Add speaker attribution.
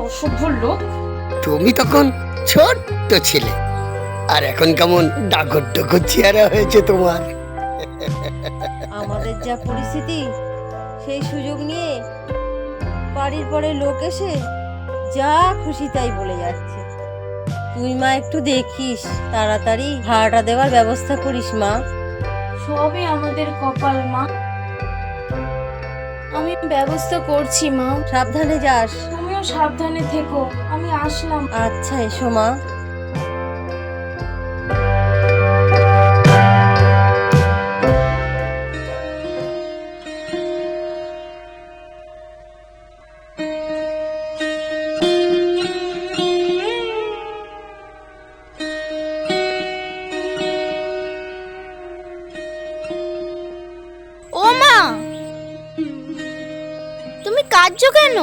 Speaker 1: অসভ্য লোক।
Speaker 2: তুমি তখন ছোট্ট ছিলে, আর এখন কেমন ডাগর ডগর চেহারা হয়েছে তোমার।
Speaker 3: আমাদের যা পরিস্থিতি, সেই সুযোগ নিয়ে বাড়ির পরে লোক এসে যা খুশি তাই বলে যাচ্ছে। তুই মা একটু দেখিস, তাড়াতাড়ি ভাড়াটা দেওয়ার ব্যবস্থা করিস মা।
Speaker 1: সবই আমাদের কপাল মা, আমি ব্যবস্থা করছি মা।
Speaker 3: সাবধানে যাস।
Speaker 1: তুমিও সাবধানে থেকো, আমি আসলাম।
Speaker 3: আচ্ছা, এসো মা।
Speaker 4: ও মা, তুমি কাঁদছো কেন?